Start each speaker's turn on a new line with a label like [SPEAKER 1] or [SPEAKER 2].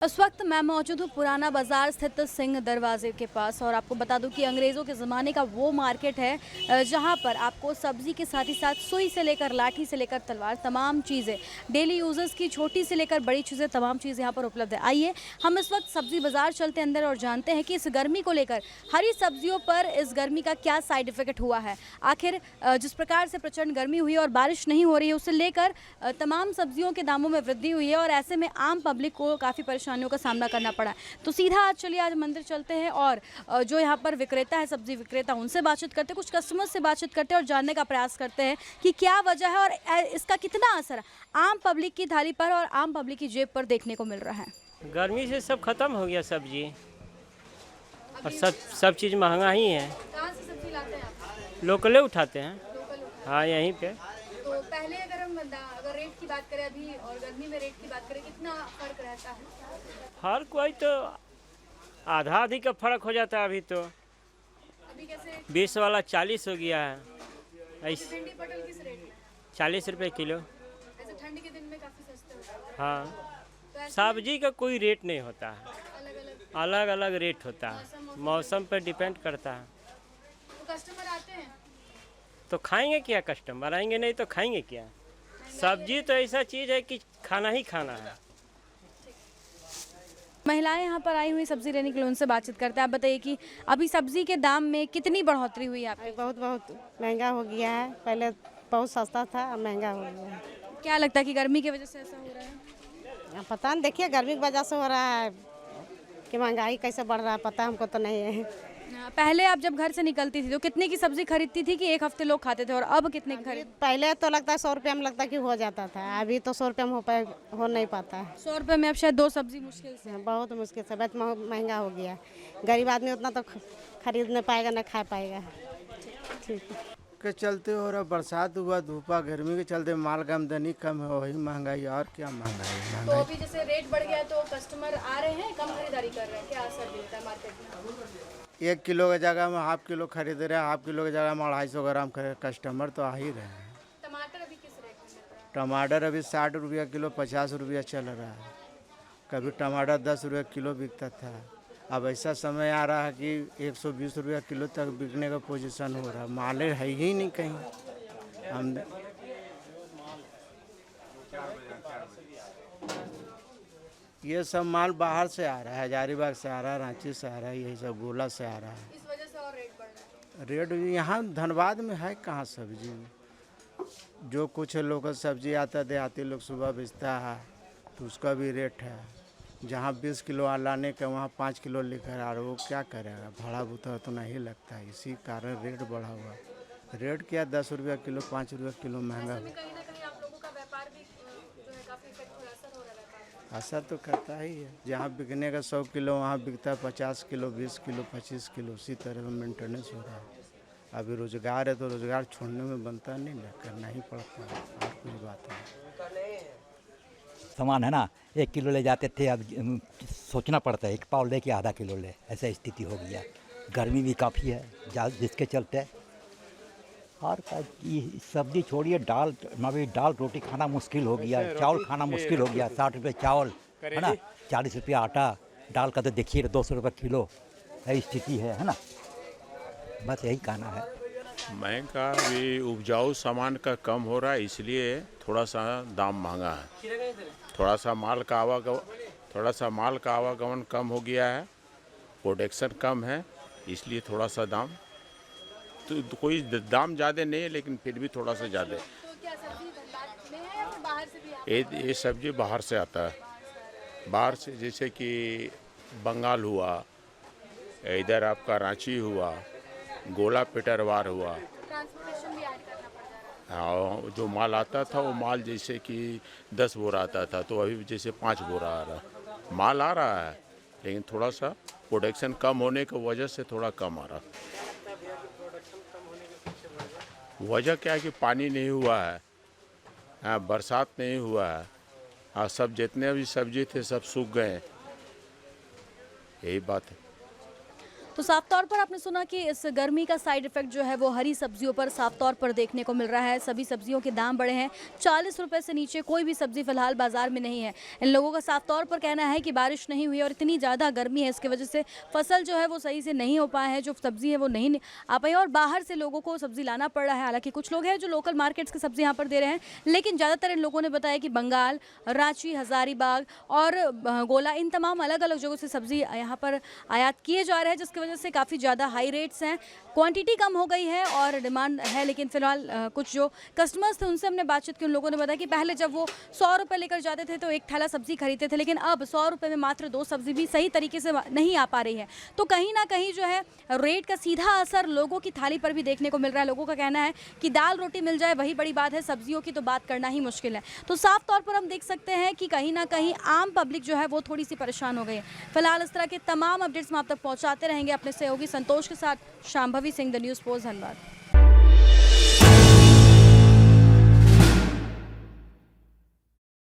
[SPEAKER 1] इस वक्त मैं मौजूद हूँ पुराना बाजार स्थित सिंह दरवाजे के पास और आपको बता दूं कि अंग्रेज़ों के ज़माने का वो मार्केट है जहाँ पर आपको सब्ज़ी के साथ ही साथ सुई से लेकर लाठी से लेकर तलवार तमाम चीज़ें डेली यूज़र्स की छोटी से लेकर बड़ी चीज़ें तमाम चीज़ें यहाँ पर उपलब्ध है। आइए हम इस वक्त सब्ज़ी बाज़ार चलते हैं अंदर और जानते हैं कि इस गर्मी को लेकर हरी सब्जियों पर इस गर्मी का क्या साइड इफ़ेक्ट हुआ है। आखिर जिस प्रकार से प्रचंड गर्मी हुई है और बारिश नहीं हो रही है उसे लेकर तमाम सब्जियों के दामों में वृद्धि हुई है और ऐसे में आम पब्लिक को काफ़ी परेशानियों का सामना करना पड़ा है। तो सीधा आज चलिए आज मंदिर चलते हैं और जो यहाँ पर विक्रेता है सब्जी विक्रेता उनसे बातचीत करते हैं, कुछ कस्टमर से बातचीत करते हैं और जानने का प्रयास करते हैं कि क्या वजह है और इसका कितना असर आम पब्लिक की थाली पर और आम पब्लिक की जेब पर देखने को मिल रहा है।
[SPEAKER 2] गर्मी से सब खत्म हो गया सब्जी और सब चीज़ महंगा ही है।
[SPEAKER 1] कहाँ से सब्जी लाते हैं आप?
[SPEAKER 2] लोकले उठाते हैं।
[SPEAKER 1] लोकल उठाते
[SPEAKER 2] हाँ यहीं पे।
[SPEAKER 1] हैं। तो पहले अगर रेट की बात करें अभी और गर्मी में रेट की बात करें कितना फर्क रहता है?
[SPEAKER 2] हर कोई तो आधा आधी का फर्क हो जाता है। अभी तो
[SPEAKER 1] अभी कैसे
[SPEAKER 2] 20 वाला 40 हो गया है। ऐसे
[SPEAKER 1] भिंडी पटल किस रेट में?
[SPEAKER 2] 40 रुपये किलो।
[SPEAKER 1] ऐसे ठंड के दिन में काफी सस्ते होते हैं।
[SPEAKER 2] हाँ,
[SPEAKER 1] तो ऐसे
[SPEAKER 2] सब्जी का कोई रेट नहीं होता है,
[SPEAKER 1] अलग अलग
[SPEAKER 2] अलग अलग रेट होता है, मौसम पर डिपेंड करता है।
[SPEAKER 1] तो कस्टमर आते हैं।
[SPEAKER 2] तो खाएंगे क्या? कस्टमर आएंगे नहीं तो खाएंगे क्या? सब्जी तो ऐसा चीज़ है कि खाना ही खाना है।
[SPEAKER 1] महिलाएं यहाँ पर आई हुई सब्जी लेने के लिए उनसे बातचीत करते हैं। आप बताइए कि अभी सब्जी के दाम में कितनी बढ़ोतरी हुई है आपकी?
[SPEAKER 3] बहुत बहुत महंगा हो गया है। पहले बहुत सस्ता था, अब महंगा हो गया है।
[SPEAKER 1] क्या लगता है कि गर्मी की वजह से ऐसा हो रहा है?
[SPEAKER 3] अब पता नहीं, देखिए गर्मी की वजह से हो रहा है कि महंगाई कैसे बढ़ रहा है, पता हमको तो नहीं है।
[SPEAKER 1] पहले आप जब घर से निकलती थी तो कितने की सब्जी खरीदती थी कि एक हफ्ते लोग खाते थे और अब कितने की खरीद?
[SPEAKER 3] पहले तो लगता है 100 रुपये में लगता है कि हो जाता था, अभी तो 100 रुपये में हो नहीं पाता है।
[SPEAKER 1] 100 रुपये में अब शायद 2 सब्जी मुश्किल से।
[SPEAKER 3] बहुत मुश्किल से, बहुत महंगा हो गया है। गरीब आदमी उतना तो खरीद नहीं पाएगा, ना खा पाएगा। ठीक है
[SPEAKER 4] के चलते हो रहा, बरसात हुआ, धूपा, गर्मी के चलते माल का आमदनी कम है, वही महंगाई। और क्या महंगाई?
[SPEAKER 1] तो अभी जैसे रेट बढ़ गया तो कस्टमर आ रहे हैं, कम खरीदारी कर रहे हैं, क्या असर दिखता है मार्केट में?
[SPEAKER 4] 1 किलो की जगह में हाफ किलो खरीद रहे हैं, हाफ किलो की जगह में 250 ग्राम कस्टमर तो आ ही रहे हैं।
[SPEAKER 1] टमाटर अभी किस रेट में मिल रहा है?
[SPEAKER 4] टमाटर अभी 60 रुपया किलो, 50 रुपया चल रहा है। कभी टमाटर 10 रुपया किलो बिकता था, अब ऐसा समय आ रहा है कि 120 रुपया किलो तक बिकने का पोजीशन हो रहा है। माल है ही नहीं कहीं। हम ये सब माल बाहर से आ रहा है, हजारीबाग से आ रहा है, रांची से आ रहा है, यही सब गोला से आ रहा है।
[SPEAKER 1] इस वजह से और रेट बढ़ रहा है।
[SPEAKER 4] रेट यहाँ धनबाद में है कहाँ सब्जी? जो कुछ लोकल सब्जी आता देहाती लोग सुबह बेचता है तो उसका भी रेट है। जहाँ 20 किलो लाने का वहाँ 5 किलो लेकर आ रहा, वो क्या करेगा? भाड़ा भूता तो नहीं लगता है, इसी कारण रेट बढ़ा हुआ। रेट क्या 10 रुपया किलो, 5 रुपया किलो महंगा
[SPEAKER 1] ऐसे में
[SPEAKER 4] हो।
[SPEAKER 1] कहीं ना कहीं आप लोगों का व्यापार भी जो है काफी इफेक्ट हो रहा है, असर हो रहा है व्यापार में।
[SPEAKER 4] असर तो करता ही है। जहाँ बिकने का 100 किलो वहाँ बिकता है 50 किलो, 20 किलो, 25 किलो, उसी तरह मेंटेनेंस हो रहा है। अभी रोजगार है तो रोजगार छोड़ने में बनता नहीं ना, करना ही पड़ता है, और कुछ बात है।
[SPEAKER 5] सामान है ना, 1 किलो ले जाते थे, अब सोचना पड़ता है 1 पाव ले कि आधा किलो ले, ऐसा स्थिति हो गया। गर्मी भी काफ़ी है जिसके चलते। और सब्जी छोड़िए, दाल रोटी खाना मुश्किल हो गया, चावल खाना मुश्किल हो गया। 60 रुपये चावल है ना, 40 रुपये आटा, दाल का तो देखिए 200 रुपये किलो है स्थिति है ना। बस यही कहना है।
[SPEAKER 6] महंगा भी उपजाऊ सामान का कम हो रहा है, इसलिए थोड़ा सा दाम महंगा है। थोड़ा सा माल का आवागमन कम हो गया है, प्रोडक्शन कम है, इसलिए थोड़ा सा दाम तो कोई दाम ज़्यादा नहीं है, लेकिन फिर भी थोड़ा सा ज़्यादा है।
[SPEAKER 1] तो क्या सब्जी धनबाद में है या फिर बाहर से भी आता है?
[SPEAKER 6] ये सब्जी बाहर से आता है। बाहर से जैसे कि बंगाल हुआ, इधर आपका रांची हुआ, गोला पेटरवार हुआ।
[SPEAKER 1] ट्रांसपोर्टेशन भी ऐड करना पड़ जा रहा है।
[SPEAKER 6] हाँ, जो माल आता था वो माल जैसे कि 10 बोरा आता था तो अभी जैसे 5 बोरा आ रहा। माल आ रहा है लेकिन थोड़ा सा प्रोडक्शन कम होने की वजह से थोड़ा कम आ रहा। वजह क्या है कि पानी नहीं हुआ है, हाँ, बरसात नहीं हुआ है, हाँ, सब जितने भी सब्जी थे सब सूख गए, यही बात है।
[SPEAKER 1] तो साफ तौर पर आपने सुना कि इस गर्मी का साइड इफेक्ट जो है वो हरी सब्जियों पर साफ तौर पर देखने को मिल रहा है। सभी सब्जियों के दाम बढ़े हैं, 40 रुपए से नीचे कोई भी सब्जी फिलहाल बाजार में नहीं है। इन लोगों का साफ तौर पर कहना है कि बारिश नहीं हुई और इतनी ज़्यादा गर्मी है, इसकी वजह से फसल जो है वो सही से नहीं हो पाया है, जो सब्जी है वो नहीं आ पाई और बाहर से लोगों को सब्जी लाना पड़ रहा है। हालांकि कुछ लोग हैं जो लोकल मार्केट्स की सब्जी यहाँ पर दे रहे हैं, लेकिन ज़्यादातर इन लोगों ने बताया कि बंगाल, रांची, हजारीबाग और गोला, इन तमाम अलग अलग जगहों से सब्जी यहाँ पर आयात किए जा रहे हैं, जिसकी वजह से काफ़ी ज़्यादा हाई रेट्स हैं। क्वांटिटी कम हो गई है और डिमांड है, लेकिन फिलहाल कुछ जो कस्टमर्स थे उनसे हमने बातचीत की। उन लोगों ने बताया कि पहले जब वो 100 रुपये लेकर जाते थे तो एक थैला सब्जी खरीदते थे, लेकिन अब 100 रुपये में मात्र 2 सब्जी भी सही तरीके से नहीं आ पा रही है। तो कहीं ना कहीं जो है रेट का सीधा असर लोगों की थाली पर भी देखने को मिल रहा है। लोगों का कहना है कि दाल रोटी मिल जाए वही बड़ी बात है, सब्जियों की तो बात करना ही मुश्किल है। तो साफ तौर पर हम देख सकते हैं कि कहीं ना कहीं आम पब्लिक जो है वो थोड़ी सी परेशान हो गई है। फिलहाल इस तरह के तमाम अपडेट्स हम आप तक पहुंचाते रहेंगे अपने सहयोगी संतोष के साथ। Shambhavi Singh, the news post, धन्यवाद।